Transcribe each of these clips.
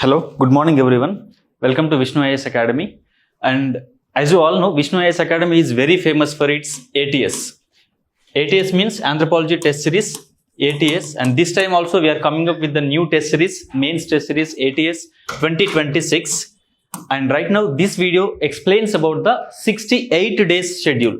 Hello, good morning everyone. Welcome to Vishnu IAS Academy. And as you all know, Vishnu IAS Academy is very famous for its ATS. ATS means Anthropology Test Series, ATS. And this time also we are coming up with the new test series, Mains Test Series ATS 2026. And right now this video explains about the 68 days schedule.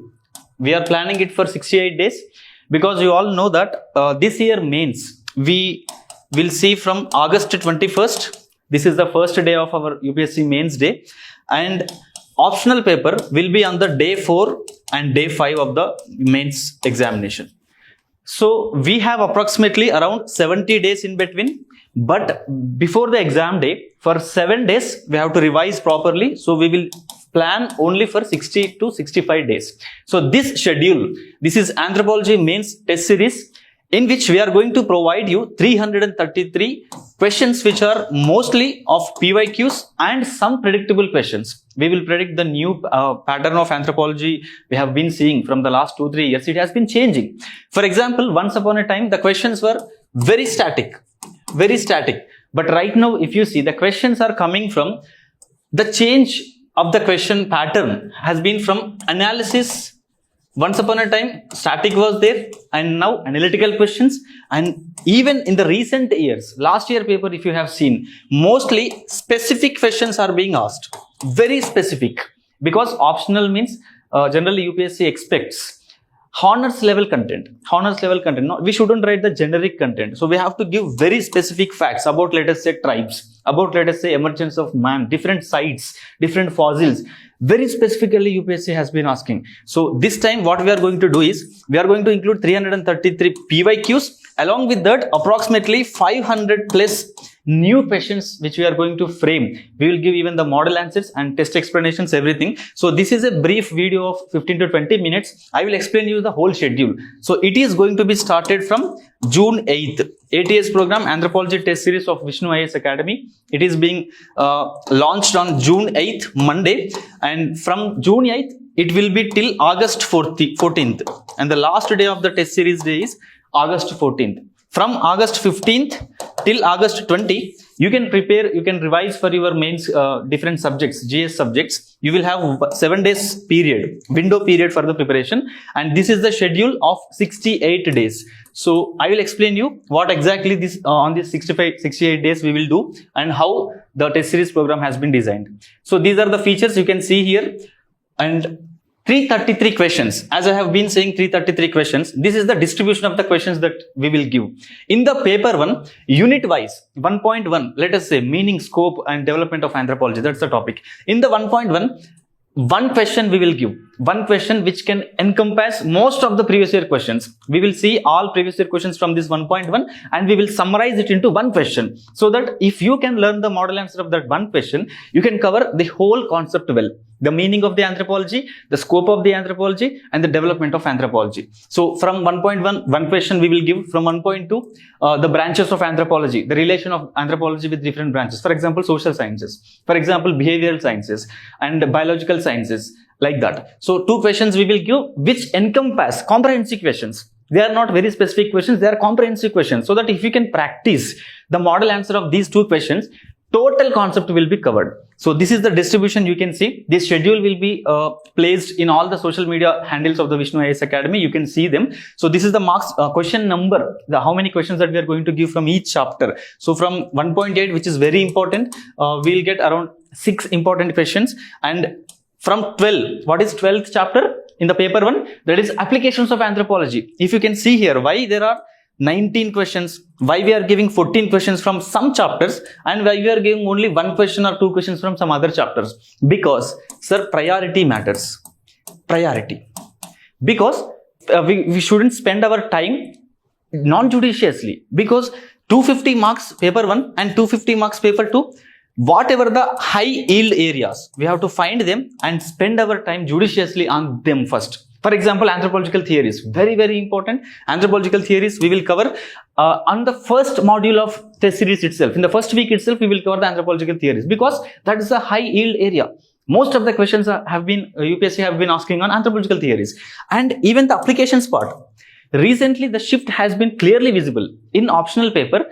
We are planning it for 68 days because you all know that this year mains we will see from August 21st. This is the first day of our UPSC mains day, and optional paper will be on the day 4 and day 5 of the mains examination. So we have approximately around 70 days in between, but before the exam day, for 7 days we have to revise properly. So we will plan only for 60 to 65 days. So this schedule, this is Anthropology mains test series, in which we are going to provide you 333 questions which are mostly of PYQs and some predictable questions. We will predict the new pattern of anthropology we have been seeing from the last 2-3 years. It has been changing. For example, once upon a time, the questions were very static. But right now, if you see, the questions are coming from the change of the question pattern has been from analysis. Once upon a time, static was there, and now analytical questions. And even in the recent years, last year paper, if you have seen, mostly specific questions are being asked. Very specific. Because optional means generally UPSC expects honors level content. No, we shouldn't write the generic content. So we have to give very specific facts about, let us say, tribes, about, let us say, emergence of man, different sites, different fossils. Very specifically UPSC has been asking. So this time what we are going to do is, we are going to include 333 PYQs. Along with that, approximately 500 plus new questions which we are going to frame. We will give even the model answers and test explanations, everything. So this is a brief video of 15 to 20 minutes. I will explain you the whole schedule. So it is going to be started from June 8th. ATS program, Anthropology Test Series of Vishnu IAS Academy. It is being launched on June 8th, Monday. And from June 8th, it will be till August 14th. And the last day of the test series day is August 14th. From August 15th till August 20, you can prepare, you can revise for your mains different subjects, GS subjects. You will have 7 days period, window period for the preparation. And this is the schedule of 68 days. So I will explain you what exactly this on this 68 days we will do and how the test series program has been designed. So these are the features you can see here. And 333 questions. As I have been saying, 333 questions. This is the distribution of the questions that we will give. In the paper 1, unit wise, 1.1, let us say meaning, scope and development of anthropology. That's the topic. In the 1.1, one question we will give. One question which can encompass most of the previous year questions. We will see all previous year questions from this 1.1 and we will summarize it into one question. So that if you can learn the model answer of that one question, you can cover the whole concept well. The meaning of the anthropology, the scope of the anthropology and the development of anthropology. So from 1.1, one question we will give. From 1.2, the branches of anthropology, the relation of anthropology with different branches. For example, social sciences, for example, behavioral sciences and biological sciences, like that. So 2 questions we will give which encompass comprehensive questions. They are not very specific questions, they are comprehensive questions. So that if you can practice the model answer of these 2 questions, total concept will be covered. So this is the distribution you can see. This schedule will be placed in all the social media handles of the Vishnu IAS Academy. You can see them. So this is the marks question number, how many questions that we are going to give from each chapter. So from 1.8, which is very important, we will get around 6 important questions. And from 12, what is 12th chapter in the paper 1? That is applications of anthropology. If you can see here, why there are 19 questions, why we are giving 14 questions from some chapters and why we are giving only 1 question or 2 questions from some other chapters. Because, sir, priority matters. Priority. Because we shouldn't spend our time non-judiciously. Because 250 marks paper 1 and 250 marks paper 2, whatever the high yield areas, we have to find them and spend our time judiciously on them first. For example, anthropological theories, very, very important. Anthropological theories we will cover on the first module of test series itself. In the first week itself, we will cover the anthropological theories because that is a high yield area. Most of the questions have been, UPSC have been asking on anthropological theories. And even the applications part. Recently, the shift has been clearly visible. In optional paper,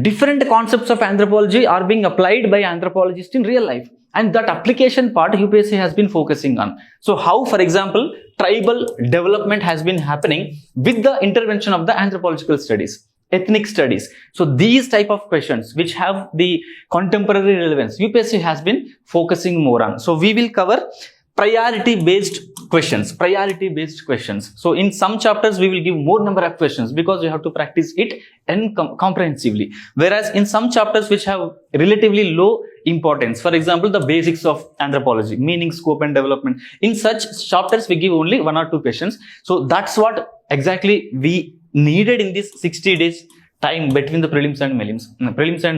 different concepts of anthropology are being applied by anthropologists in real life. And that application part UPSC has been focusing on. So how, for example, tribal development has been happening with the intervention of the anthropological studies, ethnic studies. So these type of questions which have the contemporary relevance, UPSC has been focusing more on. So we will cover priority based questions. So in some chapters we will give more number of questions because you have to practice it and comprehensively, whereas in some chapters which have relatively low importance, for example the basics of anthropology, meaning, scope and development, in such chapters we give only 1 or 2 questions. So that's what exactly we needed in this 60 days time between the prelims and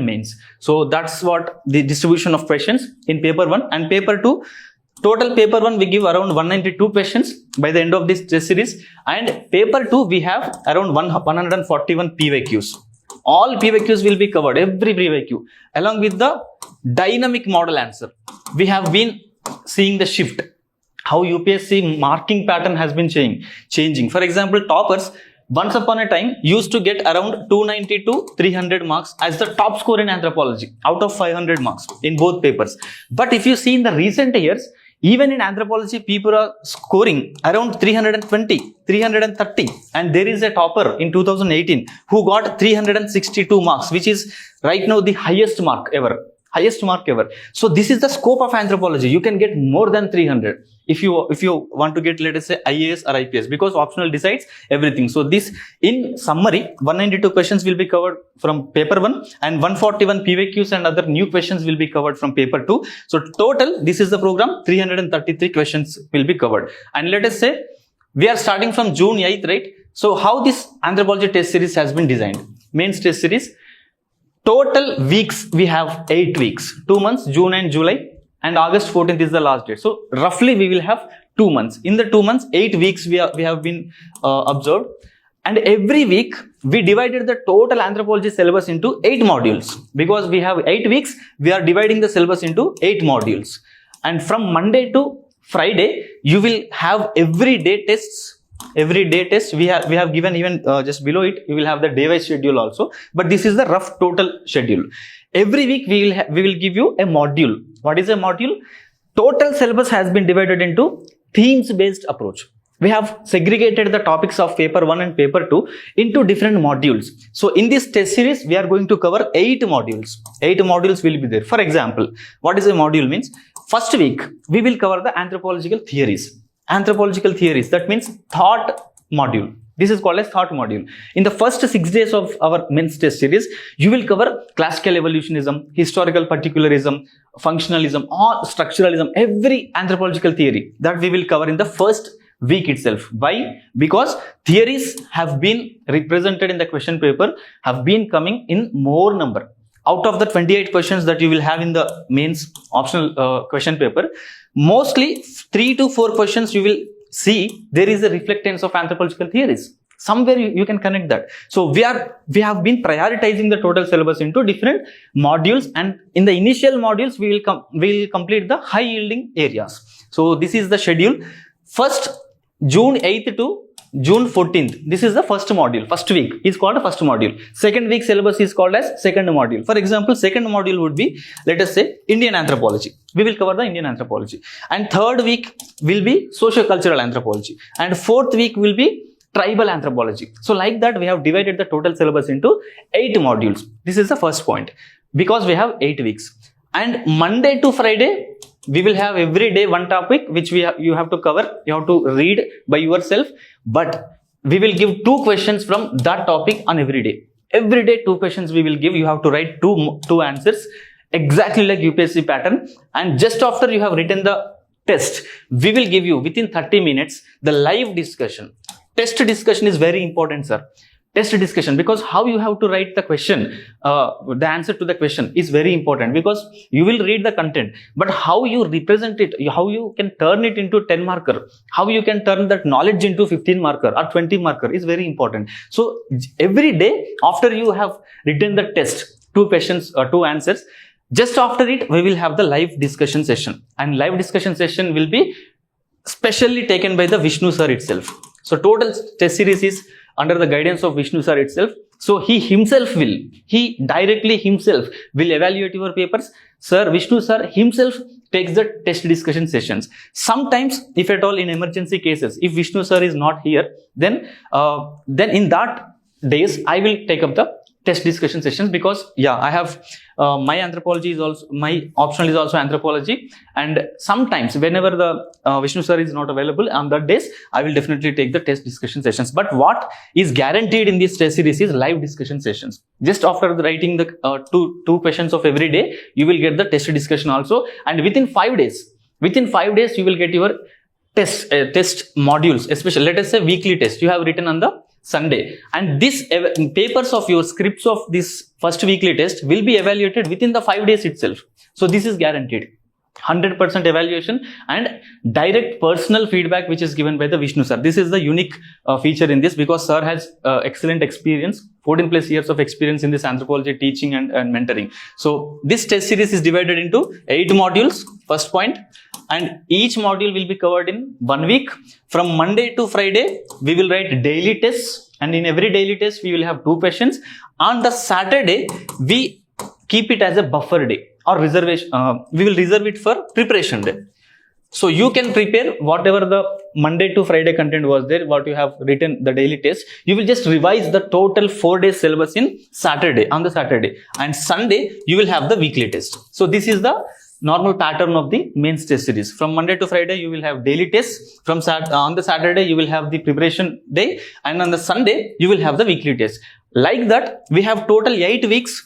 mains. So that's what the distribution of questions in paper 1 and paper 2. Total paper 1 we give around 192 questions by the end of this test series, and paper 2 we have around 141 PYQs. All PYQs will be covered, every PYQ, along with the dynamic model answer. We have been seeing the shift, how UPSC marking pattern has been changing. For example, toppers once upon a time used to get around 290 to 300 marks as the top score in anthropology out of 500 marks in both papers. But if you see in the recent years, even in anthropology, people are scoring around 320, 330, and there is a topper in 2018 who got 362 marks, which is right now the highest mark ever. So this is the scope of anthropology. You can get more than 300 if you want to get, let us say, IAS or IPS, because optional decides everything. So this, in summary, 192 questions will be covered from paper 1 and 141 PYQs and other new questions will be covered from paper 2. So total, this is the program, 333 questions will be covered. And let us say we are starting from June 8th, right? So how this anthropology test series has been designed? Mains test series. Total weeks, we have 8 weeks, 2 months, June and July, and August 14th is the last date. So roughly we will have 2 months. In the 2 months, 8 weeks we have been observed. And every week we divided the total anthropology syllabus into 8 modules. Because we have 8 weeks, we are dividing the syllabus into 8 modules. And from Monday to Friday, you will have everyday tests. Everyday test we have given, even just below it you will have the day-wise schedule also, but this is the rough total schedule. Every week we will give you a module. What is a module? Total syllabus has been divided into themes based approach. We have segregated the topics of paper 1 and paper 2 into different modules. So in this test series we are going to cover 8 modules. 8 modules will be there. For example, what is a module means? First week we will cover the anthropological theories. That means thought module. This is called as thought module. In the first 6 days of our mains test series, you will cover classical evolutionism, historical particularism, functionalism, or structuralism, every anthropological theory that we will cover in the first week itself. Why? Because theories have been represented in the question paper, have been coming in more number. Out of the 28 questions that you will have in the mains optional question paper, mostly 3 to 4 questions you will see there is a reflectance of anthropological theories. Somewhere you can connect that. So we have been prioritizing the total syllabus into different modules, and in the initial modules we will complete the high yielding areas. So this is the schedule. First, June 8th to June 14th, this is the first module. First week is called a first module. Second week syllabus is called as second module. For example, second module would be, let us say, Indian anthropology. We will cover the Indian anthropology. And third week will be socio-cultural anthropology. And fourth week will be tribal anthropology. So like that, we have divided the total syllabus into 8 modules. This is the first point, because we have 8 weeks. And Monday to Friday, we will have every day one topic which you have to cover. You have to read by yourself, but we will give 2 questions from that topic on every day. Every day 2 questions we will give. You have to write two answers exactly like UPSC pattern. And just after you have written the test, we will give you within 30 minutes the live discussion. Test discussion is very important, sir. Test discussion, because how you have to write the question, the answer to the question is very important, because you will read the content, but how you represent it, how you can turn it into 10 marker, how you can turn that knowledge into 15 marker or 20 marker is very important. So every day after you have written the test, 2 questions or 2 answers, just after it we will have the live discussion session, and live discussion session will be specially taken by the Vishnu sir itself. So total test series is under the guidance of Vishnu sir itself. So he directly himself will evaluate your papers. Sir, Vishnu sir himself takes the test discussion sessions. Sometimes, if at all in emergency cases, if Vishnu sir is not here, then in that days I will take up the test discussion sessions, because I have my anthropology is also, my optional is also anthropology, and sometimes whenever the Vishnu sir is not available on that days, I will definitely take the test discussion sessions. But what is guaranteed in this test series is live discussion sessions. Just after writing the two questions of every day, you will get the test discussion also, and within 5 days you will get your test modules, especially let us say weekly test you have written on the Sunday, and this papers of your scripts of this first weekly test will be evaluated within the 5 days itself. So this is guaranteed 100% evaluation and direct personal feedback which is given by the Vishnu sir. This is the unique feature in this, because sir has excellent experience, 14 plus years of experience in this anthropology teaching and mentoring. So this test series is divided into 8 modules, first point, and each module will be covered in 1 week. From Monday to Friday, we will write daily tests, and in every daily test, we will have 2 questions. On the Saturday, we keep it as a buffer day or reservation. We will reserve it for preparation day. So you can prepare whatever the Monday to Friday content was there, what you have written the daily test. You will just revise the total 4 days syllabus in Saturday, on the Saturday, and Sunday you will have the weekly test. So this is the normal pattern of the mains test series. From Monday to Friday, you will have daily tests. On the Saturday, you will have the preparation day, and on the Sunday, you will have the weekly test. Like that, we have total 8 weeks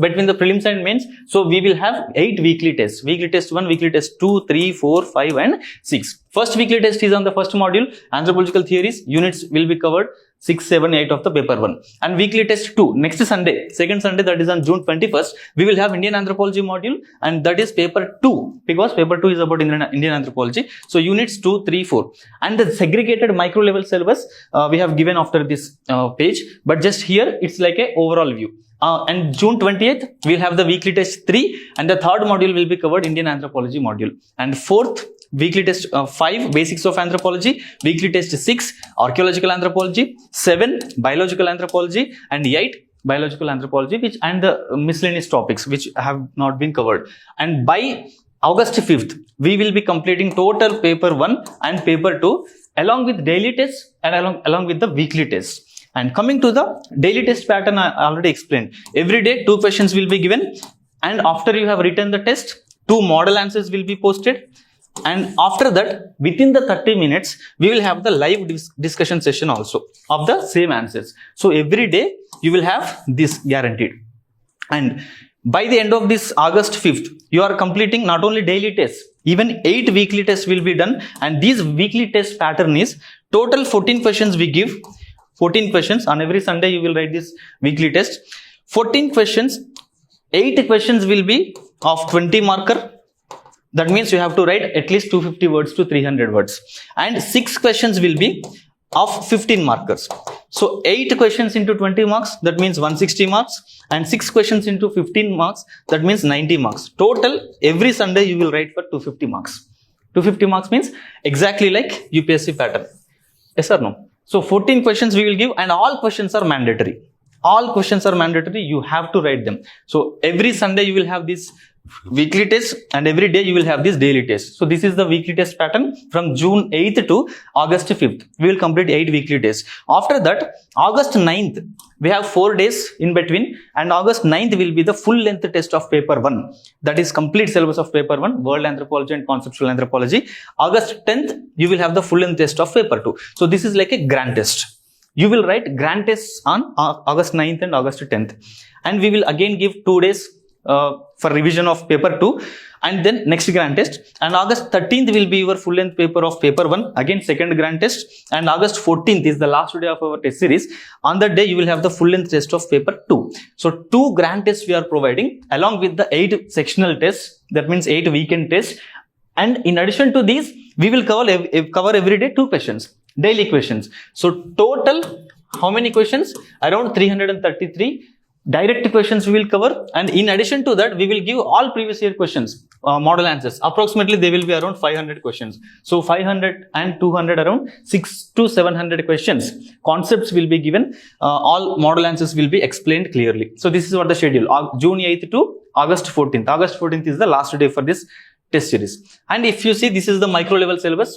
between the prelims and mains. So we will have 8 weekly tests. Weekly test 1, weekly test 2, 3, 4, 5, and 6. First weekly test is on the first module, anthropological theories. Units will be covered 6, 7, 8 of the paper 1. And weekly test 2, next Sunday, second Sunday, that is on June 21st, we will have Indian anthropology module, and that is paper 2, because paper 2 is about Indian anthropology. So units 2, 3, 4. And the segregated micro level syllabus we have given after this page, but just here it's like a overall view. And June 20th, we'll have the weekly test 3, and the third module will be covered Indian anthropology module. And fourth, weekly test 5, basics of anthropology, weekly test 6, archaeological anthropology, 7, biological anthropology, and 8, biological anthropology, and the miscellaneous topics which have not been covered. And by August 5th, we will be completing total paper 1 and paper 2 along with daily tests and along with the weekly tests. And coming to the daily test pattern, I already explained. Every day 2 questions will be given, and after you have written the test, 2 model answers will be posted. And after that, within the 30 minutes, we will have the live discussion session also of the same answers. So every day you will have this guaranteed. And by the end of this August 5th, you are completing not only daily tests, even 8 weekly tests will be done. And these weekly test pattern is total 14 questions we give. 14 questions on every Sunday you will write this weekly test. 14 questions, 8 questions will be of 20 marker. That means you have to write at least 250 words to 300 words. And 6 questions will be of 15 markers. So 8 questions into 20 marks, that means 160 marks. And 6 questions into 15 marks, that means 90 marks. Total, every Sunday you will write for 250 marks. 250 marks means exactly like UPSC pattern. Yes or no? So 14 questions we will give, and all questions are mandatory. All questions are mandatory. You have to write them. So every Sunday you will have this weekly test, and every day you will have this daily test. So this is the weekly test pattern from June 8th to August 5th. We will complete 8 weekly tests. After that, August 9th, we have 4 days in between, and August 9th will be the full length test of paper 1. That is complete syllabus of paper 1, world anthropology and conceptual anthropology. August 10th, you will have the full length test of paper 2. So this is like a grand test. You will write grand tests on August 9th and August 10th. And we will again give 2 days for revision of paper 2, and then next grand test. And August 13th will be your full length paper of paper 1, again second grand test. And August 14th is the last day of our test series. On that day you will have the full length test of paper 2. So 2 grand tests we are providing along with the 8 sectional tests, that means 8 weekend tests. And in addition to these, we will cover every day 2 questions, daily questions. So total, how many questions? Around 333 direct questions we will cover, and in addition to that, we will give all previous year questions. model answers. Approximately they will be around 500 questions. So 500 and 200, around 6 to 700 questions. Concepts will be given. All model answers will be explained clearly. So this is what the schedule. June 8th to August 14th. August 14th is the last day for this test series. And if you see, this is the micro level syllabus.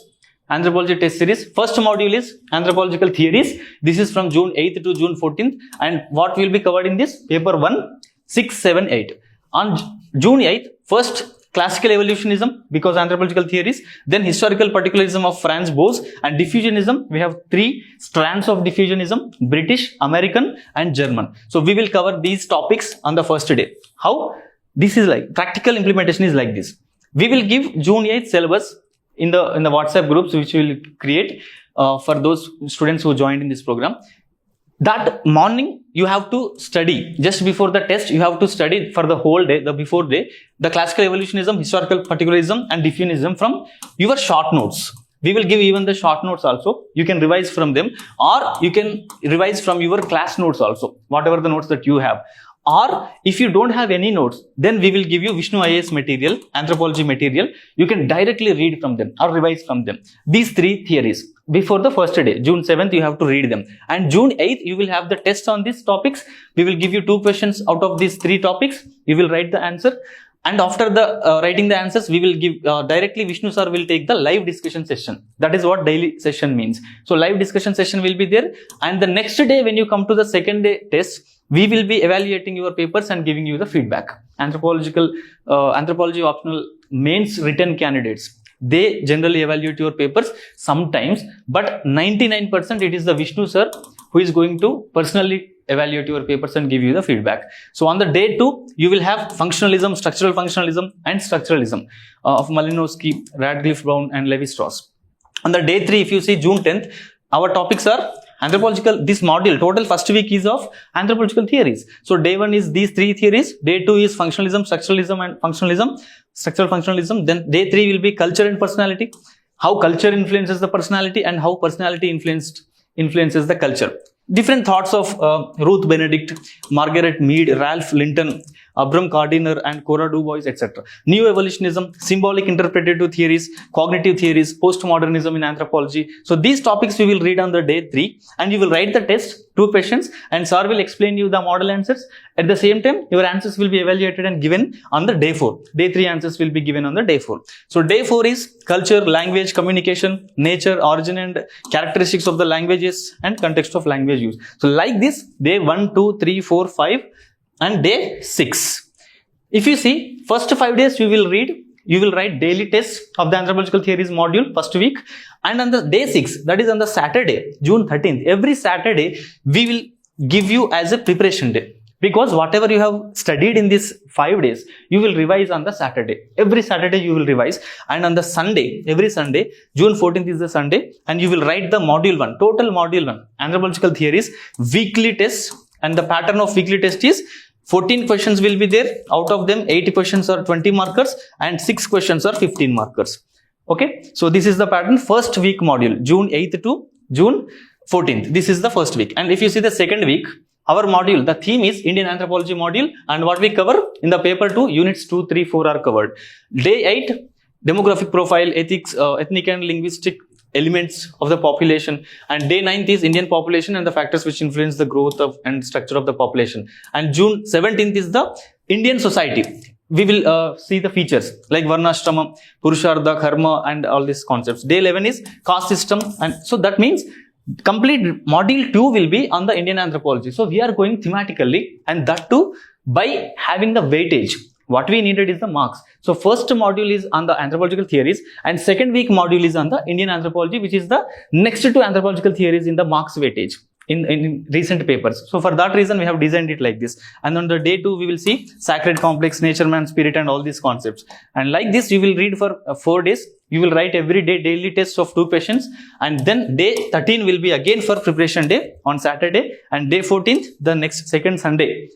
Anthropology test series. First module is anthropological theories. This is from June 8th to June 14th. And what will be covered in this? Paper 1, 6, 7, 8. On June 8th, first classical evolutionism, because anthropological theories. Then historical particularism of Franz Boas, and diffusionism. We have 3 strands of diffusionism: British, American and German. So we will cover these topics on the first day. How? This is like, practical implementation is like this. We will give June 8th syllabus in the WhatsApp groups which we will create for those students who joined in this program. That morning you have to study. Just before the test you have to study for the whole day, the before day, the classical evolutionism, historical particularism and diffusionism from your short notes. We will give even the short notes also. You can revise from them, or you can revise from your class notes also, whatever the notes that you have. Or if you don't have any notes, then we will give you Vishnu IAS material, anthropology material. You can directly read from them or revise from them. These 3 theories before the first day. June 7th you have to read them, and June 8th you will have the test on these topics. We will give you 2 questions out of these 3 topics. You will write the answer, and after the writing the answers, we will give directly Vishnu sir will take the live discussion session. That is what daily session means. So live discussion session will be there, and the next day when you come to the second day test, we will be evaluating your papers and giving you the feedback. Anthropology optional mains written candidates, they generally evaluate your papers sometimes, but 99% it is the Vishnu sir who is going to personally evaluate your papers and give you the feedback. So on the day 2, you will have functionalism, structural functionalism and structuralism of Malinowski, Radcliffe Brown and Levi-Strauss. On the day 3, if you see June 10th, our topics are anthropological. This module, total first week is of anthropological theories. So day 1 is these 3 theories. Day 2 is functionalism, structuralism and functionalism, structural functionalism. Then day 3 will be culture and personality. How culture influences the personality and how personality influences the culture. Different thoughts of Ruth Benedict, Margaret Mead, Ralph Linton, Abram Gardiner and Cora Dubois, etc. New evolutionism, symbolic interpretative theories, cognitive theories, postmodernism in anthropology. So these topics we will read on the day 3, and you will write the test, 2 questions, and sir will explain you the model answers. At the same time, your answers will be evaluated and given on the day 4. Day 3 answers will be given on the day 4. So day 4 is culture, language, communication, nature, origin and characteristics of the languages and context of language use. So like this, day 1, 2, 3, 4, 5 and day 6. If you see, first 5 days you will write daily tests of the anthropological theories module first week, and on the day 6, that is on the Saturday, June 13th, every Saturday we will give you as a preparation day. Because whatever you have studied in these 5 days, you will revise on the Saturday. Every Saturday you will revise, and on the Sunday, every Sunday, June 14th is the Sunday, and you will write the module 1, total module 1, anthropological theories, weekly tests, and the pattern of weekly test is 14 questions will be there. Out of them, 8 questions are 20 markers and 6 questions are 15 markers. Okay, so this is the pattern. First week module, June 8th to June 14th. This is the first week. And if you see the second week, our module, the theme is Indian Anthropology module, and what we cover in the paper 2, units 2, 3, 4 are covered. Day 8, demographic profile, ethics, ethnic and linguistic elements of the population, and day 9th is Indian population and the factors which influence the growth of and structure of the population, and June 17th is the Indian society. We will see the features like Varnashrama, Purushartha, Karma and all these concepts. Day 11 is caste system, and so that means complete module 2 will be on the Indian anthropology. So we are going thematically, and that too by having the weightage. What we needed is the marks. So first module is on the anthropological theories, and second week module is on the Indian anthropology, which is the next to anthropological theories in the marks weightage in recent papers. So for that reason we have designed it like this. And on the day 2 we will see sacred complex, nature, man, spirit and all these concepts. And like this you will read for 4 days. You will write every day daily tests of 2 questions, and then day 13 will be again for preparation day on Saturday, and day 14th, the next second Sunday,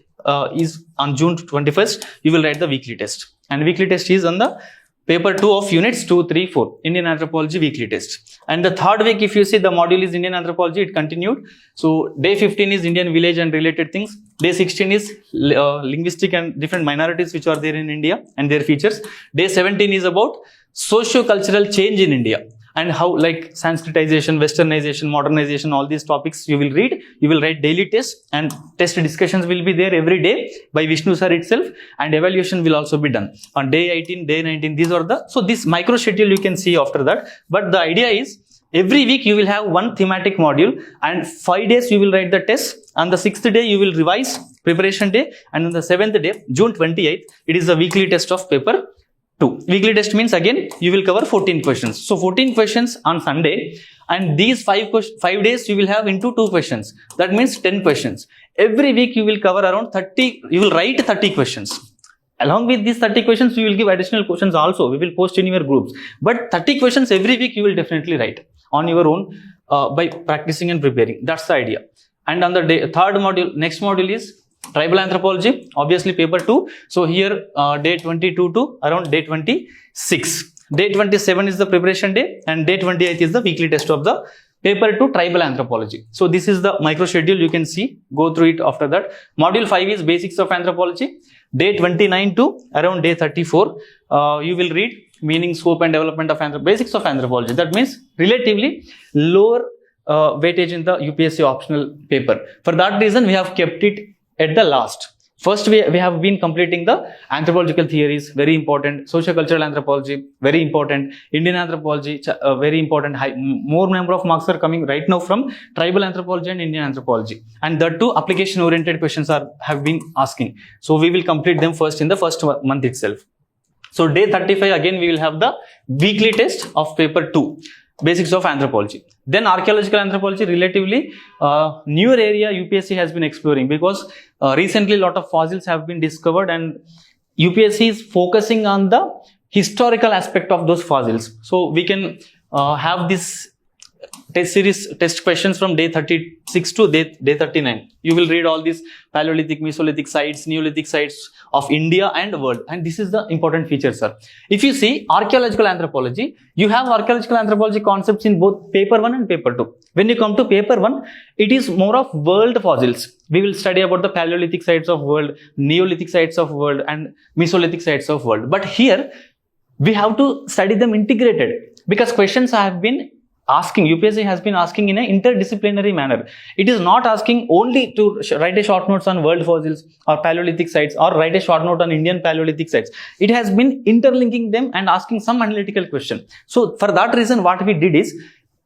is on June 21st, you will write the weekly test. And weekly test is on the paper 2 of units 2, 3, 4, Indian Anthropology weekly test. And the third week, if you see, the module is Indian Anthropology, it continued. So day 15 is Indian village and related things. Day 16 is linguistic and different minorities which are there in India and their features. Day 17 is about socio-cultural change in India, and how, like, Sanskritization, Westernization, modernization, all these topics you will read. You will write daily tests, and test discussions will be there every day by Vishnu sir itself, and evaluation will also be done on day 18, day 19. These are the, so this micro schedule you can see after that. But the idea is, every week you will have one thematic module, and 5 days you will write the test. On the 6th day you will revise, preparation day, and on the 7th day, June 28th, it is the weekly test of paper 2. Weekly test means, again, you will cover 14 questions. So 14 questions on Sunday, and these 5 days you will have into 2 questions. That means 10 questions. Every week you will cover around 30, you will write 30 questions. Along with these 30 questions, you will give additional questions also. We will post in your groups. But 30 questions every week you will definitely write on your own by practicing and preparing. That's the idea. And on the third module, next module is Tribal Anthropology, obviously paper 2. So here day 22 to around day 26. Day 27 is the preparation day, and day 28 is the weekly test of the paper 2 Tribal Anthropology. So this is the micro schedule, you can see, go through it after that. Module 5 is Basics of Anthropology. Day 29 to around day 34, you will read Meaning, Scope and Development of Basics of Anthropology. That means relatively lower weightage in the UPSC optional paper. For that reason, we have kept it at the last. First, we have been completing the anthropological theories, very important. Sociocultural anthropology, very important. Indian anthropology, very important. More number of marks are coming right now from tribal anthropology and Indian anthropology. And that too, application-oriented questions have been asking. So we will complete them first in the first month itself. So day 35, again, we will have the weekly test of paper 2. Basics of Anthropology. Then archaeological anthropology, relatively newer area UPSC has been exploring, because recently a lot of fossils have been discovered, and UPSC is focusing on the historical aspect of those fossils. So we can have this test series, test questions from day 36 to day 39. You will read all these Paleolithic, Mesolithic sites, Neolithic sites of India and world. And this is the important feature, sir. If you see archaeological anthropology, you have archaeological anthropology concepts in both paper 1 and paper 2. When you come to paper 1, it is more of world fossils. We will study about the Paleolithic sites of world, Neolithic sites of world, and Mesolithic sites of world. But here, we have to study them integrated, because questions have been asking, UPSC has been asking in an interdisciplinary manner. It is not asking only to write a short notes on world fossils or Paleolithic sites, or write a short note on Indian Paleolithic sites. It has been interlinking them and asking some analytical question. So for that reason, what we did is,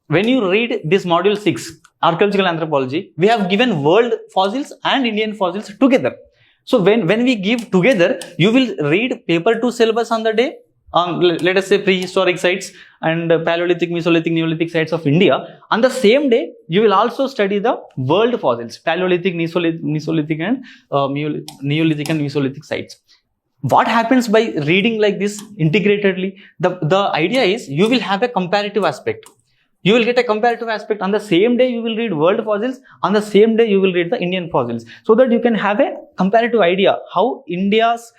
when you read this module 6, archaeological anthropology, we have given world fossils and Indian fossils together. So when we give together, you will read paper 2 syllabus on the day, let us say prehistoric sites and Paleolithic, Mesolithic, Neolithic sites of India. On the same day, you will also study the world fossils, Paleolithic, Mesolithic and Neolithic and Mesolithic sites. What happens by reading like this integratedly? The idea is, you will have a comparative aspect. You will get a comparative aspect. On the same day, you will read world fossils. On the same day, you will read the Indian fossils, so that you can have a comparative idea how India's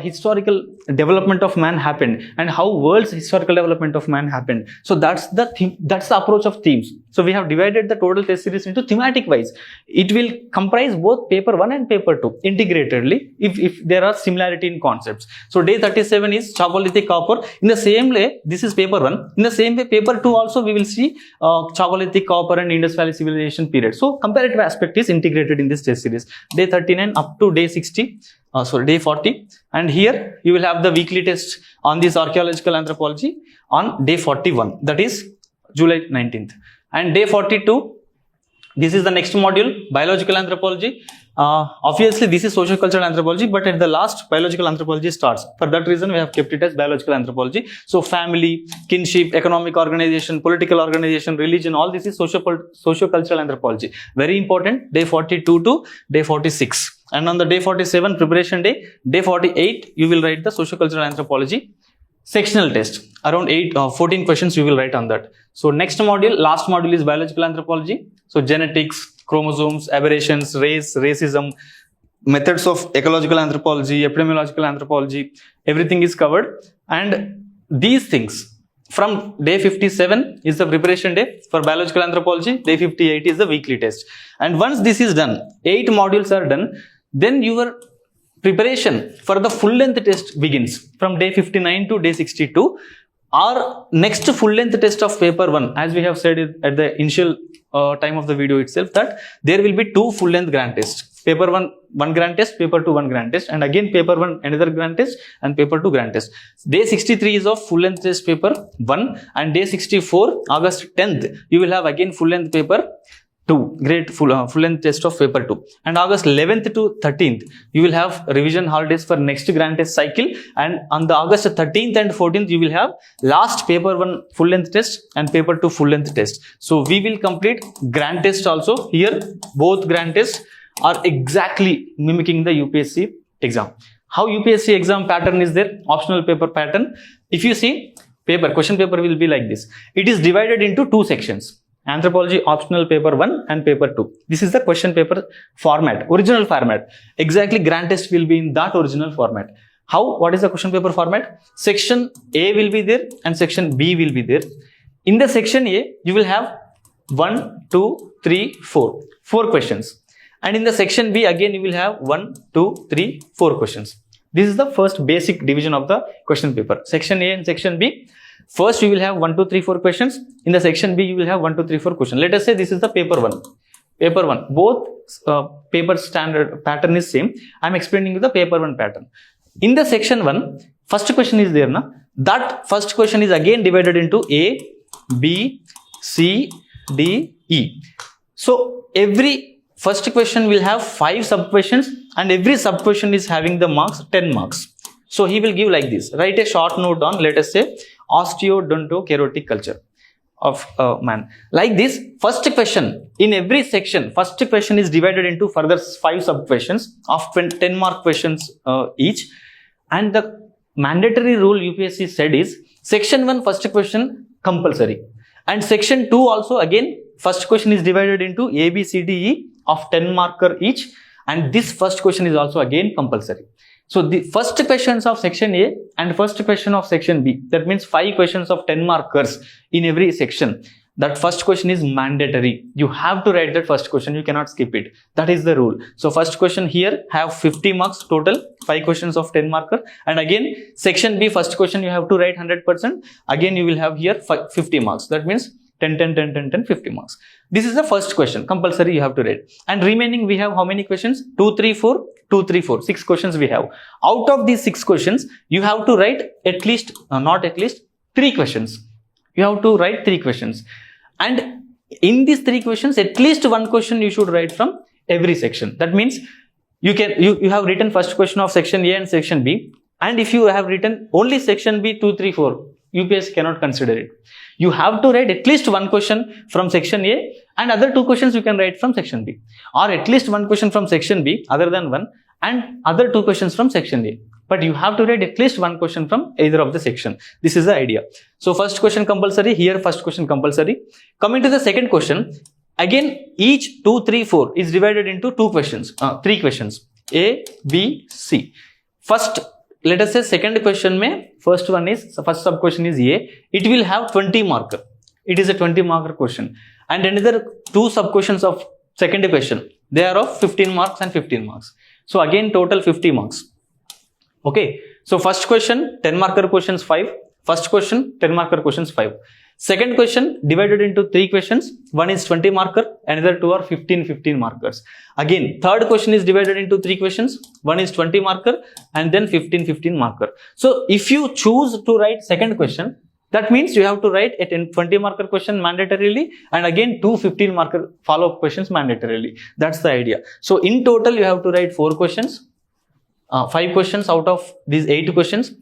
historical development of man happened and how world's historical development of man happened. So that's the theme, that's the approach of themes. So we have divided the total test series into thematic wise. It will comprise both paper 1 and paper 2 integratedly if there are similarity in concepts. So day 37 is Chalcolithic copper. In the same way, this is paper 1. In the same way, paper 2 also we will see Chalcolithic copper and Indus Valley civilization period. So comparative aspect is integrated in this test series. Day 39 up to day 60. Day 40, and here you will have the weekly test on this archaeological anthropology on day 41, that is July 19th. And day 42, this is the next module, biological anthropology. Obviously, this is sociocultural anthropology, but at the last, biological anthropology starts. For that reason, we have kept it as biological anthropology. So family, kinship, economic organization, political organization, religion, all this is sociocultural anthropology. Very important, day 42 to day 46. And on the day 47, preparation day, day 48, you will write the sociocultural anthropology sectional test. Around 14 questions you will write on that. So next module, last module is biological anthropology. So genetics, chromosomes, aberrations, race, racism, methods of ecological anthropology, epidemiological anthropology, everything is covered. And these things. From day 57 is the preparation day for biological anthropology, day 58 is the weekly test. And once this is done, 8 modules are done, then your preparation for the full length test begins from day 59 to day 62. Our next full length test of paper 1, as we have said at the initial time of the video itself, that there will be 2 full length grand tests. Paper 1 grand test, paper 2 1 grand test, and again paper 1 another grand test, and paper 2 grand test. Day 63 is of full length test paper 1, and day 64 August 10th you will have again full length paper 2, great full length test of paper 2, and August 11th to 13th you will have revision holidays for next grand test cycle, and on the August 13th and 14th you will have last paper 1 full length test and paper 2 full length test. So we will complete grand test also here. Both grand tests are exactly mimicking the UPSC exam. How UPSC exam pattern is there? Optional paper pattern. If you see question paper will be like this. It is divided into 2 sections. Anthropology optional paper 1 and paper 2. This is the question paper format, original format. Exactly grand test will be in that original format. What is the question paper format? Section A will be there and section B will be there. In the section A, you will have 1, 2, 3, 4 questions. And in the section B, again, you will have 1, 2, 3, 4 questions. This is the first basic division of the question paper. Section A and section B. First, you will have 1, 2, 3, 4 questions. In the section B, you will have 1, 2, 3, 4 questions. Let us say this is the paper 1. Paper 1. Both paper standard pattern is same. I am explaining you the paper 1 pattern. In the section 1, first question is there. That first question is again divided into A, B, C, D, E. So, every first question will have 5 sub-questions, and every sub-question is having the marks 10 marks. So he will give like this. Write a short note on, let us say, osteodontokerotic culture of man. Like this, first question in every section, first question is divided into further 5 sub-questions of 10 mark questions each. And the mandatory rule UPSC said is, section 1 first question compulsory. And section 2 also again, first question is divided into A, B, C, D, E of 10 marker each, and this first question is also again compulsory. So the first questions of section A and first question of section B, that means 5 questions of 10 markers in every section. That first question is mandatory. You have to write that first question, you cannot skip it. That is the rule. So first question here have 50 marks total, 5 questions of 10 marker, and again section B first question you have to write 100%. Again you will have here 50 marks. That means 10, 10, 10, 10, 10, 50 marks. This is the first question, compulsory you have to write. And remaining we have how many questions? 2, 3, 4, 2, 3, 4, 6 questions we have. Out of these 6 questions, you have to write at least, not at least, 3 questions. You have to write 3 questions. And in these 3 questions, at least 1 question you should write from every section. That means you have written first question of section A and section B. And if you have written only section B 2, 3, 4, UPSC cannot consider it. You have to write at least 1 question from section A and other 2 questions you can write from section B, or at least 1 question from section B other than 1 and other 2 questions from section A. But you have to write at least 1 question from either of the section. This is the idea. So first question compulsory, here first question compulsory. Coming to the second question, again each 2, 3, 4 is divided into 2 questions, 3 questions, A, B, C. First, let us say second question first sub question is A. It will have 20 marker. It is a 20 marker question. And another 2 sub questions of second question, they are of 15 marks and 15 marks. So again total 50 marks. Okay. So first question 10 marker questions 5. First question 10 marker questions 5. Second question divided into 3 questions. One is 20 marker, another 2 are 15 markers. Again, third question is divided into 3 questions. One is 20 marker and then 15 marker. So if you choose to write second question, that means you have to write a 20 marker question mandatorily and again 2 15 marker follow-up questions mandatorily. That's the idea. So in total, you have to write 4 questions, 5 questions out of these 8 questions.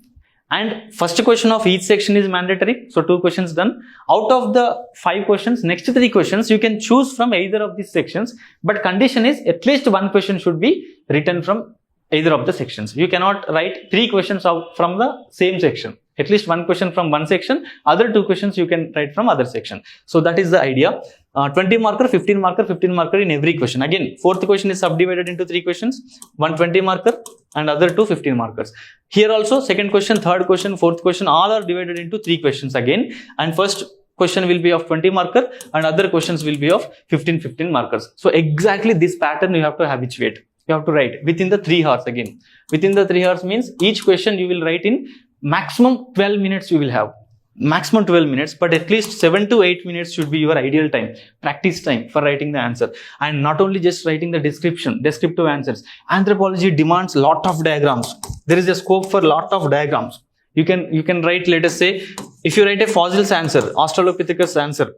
And first question of each section is mandatory. So 2 questions done. Out of the 5 questions, next 3 questions, you can choose from either of these sections. But condition is at least 1 question should be written from either of the sections. You cannot write 3 questions out from the same section. At least 1 question from one section, other 2 questions you can write from other section. So that is the idea. 20 marker, 15 marker, 15 marker in every question. Again, fourth question is subdivided into 3 questions, one 20 marker and other two 15 markers. Here also second question, third question, fourth question, all are divided into 3 questions again, and first question will be of 20 marker and other questions will be of 15 markers. So exactly this pattern you have to habituate. You have to write within the 3 hours again. Within the 3 hours means each question you will write in maximum 12 minutes you will have. Maximum 12 minutes, but at least 7 to 8 minutes should be your ideal time, practice time for writing the answer. And not only just writing the descriptive answers. Anthropology demands lot of diagrams. There is a scope for lot of diagrams. You can write, let us say, if you write a fossils answer, Australopithecus answer,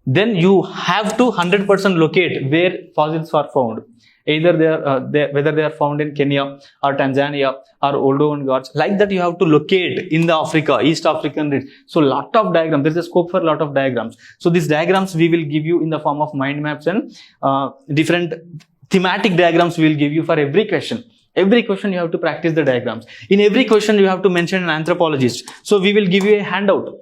then you have to 100% locate where fossils are found. Either whether they are found in Kenya or Tanzania or Oldowan Gorge. Like that you have to locate in the Africa, East African region. So lot of diagrams, there is a scope for a lot of diagrams. So these diagrams we will give you in the form of mind maps and different thematic diagrams we will give you for every question. Every question you have to practice the diagrams. In every question you have to mention an anthropologist. So we will give you a handout.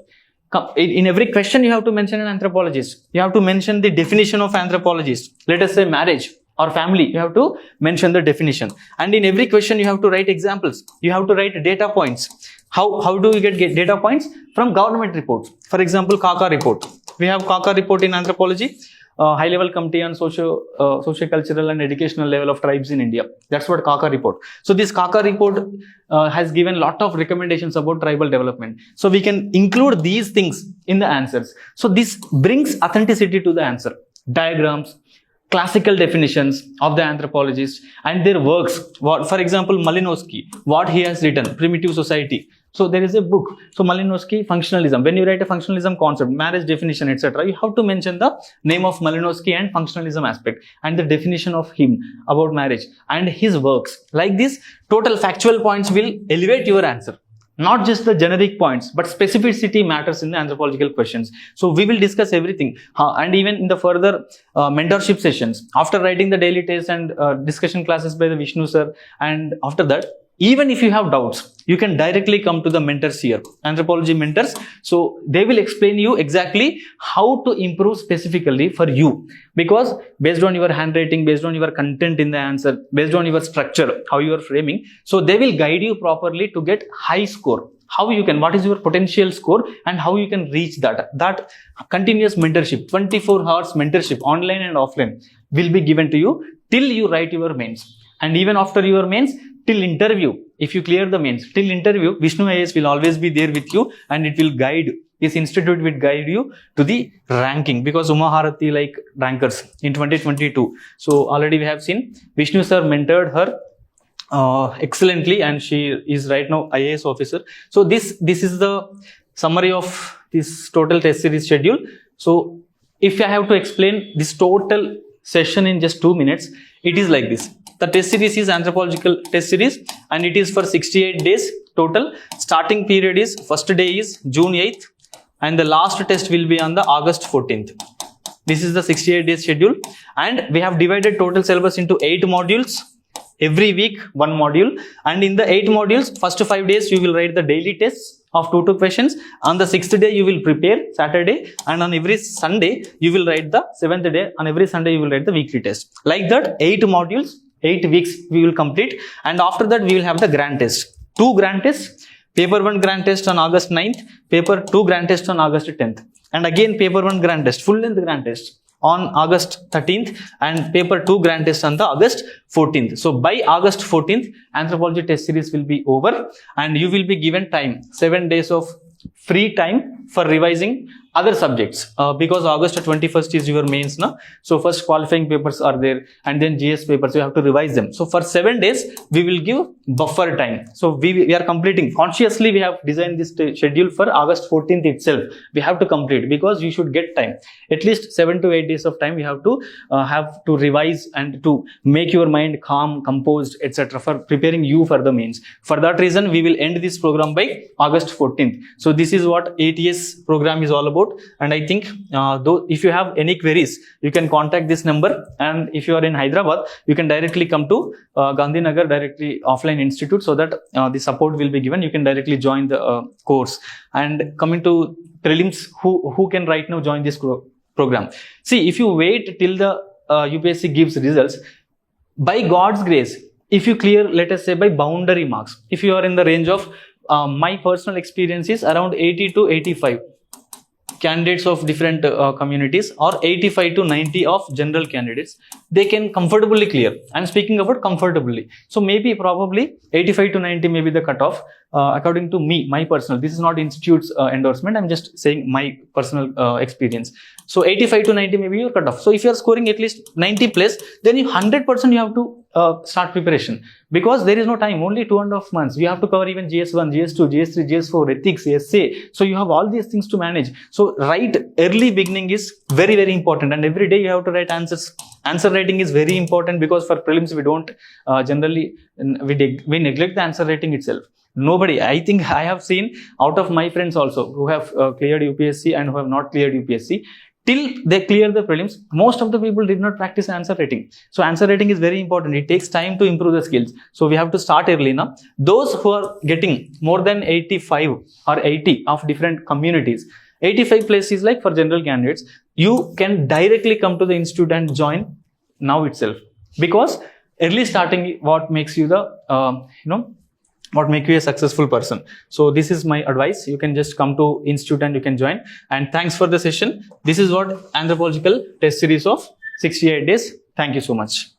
In every question you have to mention an anthropologist. You have to mention the definition of anthropologist. Let us say marriage or family, you have to mention the definition. And in every question you have to write examples. You have to write data points. How do we get data points? From government reports. For example, Kaka report. We have Kaka report in anthropology. High level committee on socio-cultural and educational level of tribes in India. That's what Kaka report. So this Kaka report has given lot of recommendations about tribal development. So we can include these things in the answers. So this brings authenticity to the answer. Diagrams, classical definitions of the anthropologists and their works. For example, Malinowski, what he has written, Primitive Society. So there is a book. So Malinowski, functionalism. When you write a functionalism concept, marriage definition, etc., you have to mention the name of Malinowski and functionalism aspect and the definition of him about marriage and his works. Like this, total factual points will elevate your answer. Not just the generic points, but specificity matters in the anthropological questions. So we will discuss everything. And even in the further mentorship sessions, after writing the daily test and discussion classes by the Vishnu sir, and after that, even if you have doubts, you can directly come to the mentors here, anthropology mentors. So they will explain you exactly how to improve specifically for you. Because based on your handwriting, based on your content in the answer, based on your structure, how you are framing, so they will guide you properly to get high score. How you can, what is your potential score and how you can reach that. That continuous mentorship, 24 hours mentorship, online and offline, will be given to you till you write your mains. And even after your mains, till interview, if you clear the mains, till interview, Vishnu IAS will always be there with you and it will guide, this institute will guide you to the ranking, because Umaharati like rankers in 2022. So already we have seen Vishnu sir mentored her excellently and she is right now IAS officer. So this is the summary of this total test series schedule. So if I have to explain this total session in just 2 minutes, it is like this. The test series is anthropological test series and it is for 68 days total. Starting period is, first day is June 8th and the last test will be on the August 14th. This is the 68 days schedule and we have divided total syllabus into 8 modules. Every week 1 module, and in the 8 modules, first 5 days you will write the daily tests of 2 questions. On the 6th day you will prepare, Saturday, and on every Sunday you will write the 7th day, on every Sunday you will write the weekly test. Like that, 8 modules, 8 weeks we will complete, and after that we will have the grand test. 2 grand tests, paper 1 grand test on August 9th, paper 2 grand test on August 10th, and again paper 1 grand test, full length grand test on August 13th and paper 2 grand test on the August 14th. So by August 14th, anthropology test series will be over and you will be given time, 7 days of free time for revising other subjects because August 21st is your mains now. So first qualifying papers are there and then GS papers, you have to revise them. So for 7 days, we will give buffer time. So we are completing, consciously we have designed this schedule for August 14th itself. We have to complete because you should get time. At least 7 to 8 days of time we have to revise and to make your mind calm, composed, etc. for preparing you for the mains. For that reason, we will end this program by August 14th. So this is what ATS program is all about. And I think though if you have any queries, you can contact this number, and if you are in Hyderabad, you can directly come to Gandhinagar directly offline institute, so that the support will be given. You can directly join the course. And coming to prelims, who can right now join this program. See, if you wait till the UPSC gives results, by God's grace, if you clear, let us say by boundary marks, if you are in the range of my personal experience is around 80 to 85 candidates of different communities, or 85 to 90 of general candidates, they can comfortably clear. I'm speaking about comfortably. So maybe probably 85 to 90 may be the cutoff according to me, my personal. This is not institute's endorsement. I'm just saying my personal experience. So 85 to 90 may be your cutoff. So if you are scoring at least 90 plus, then you 100% you have to start preparation, because there is no time, only 2.5 months. You have to cover even GS1, GS2, GS3, GS4, ethics, essay. So you have all these things to manage. So right early beginning is very, very important, and every day you have to write answers. Answer writing is very important, because for prelims we don't generally, we neglect the answer writing itself. Nobody, I think I have seen out of my friends also who have cleared UPSC and who have not cleared UPSC, till they clear the prelims, most of the people did not practice answer writing. So answer writing is very important. It takes time to improve the skills. So we have to start early now. Those who are getting more than 85 or 80 of different communities, 85 plus is like for general candidates, you can directly come to the institute and join now itself, because early starting what makes you the what make you a successful person. So this is my advice. You can just come to institute and you can join. And thanks for the session. This is what anthropological test series of 68 days. Thank you so much.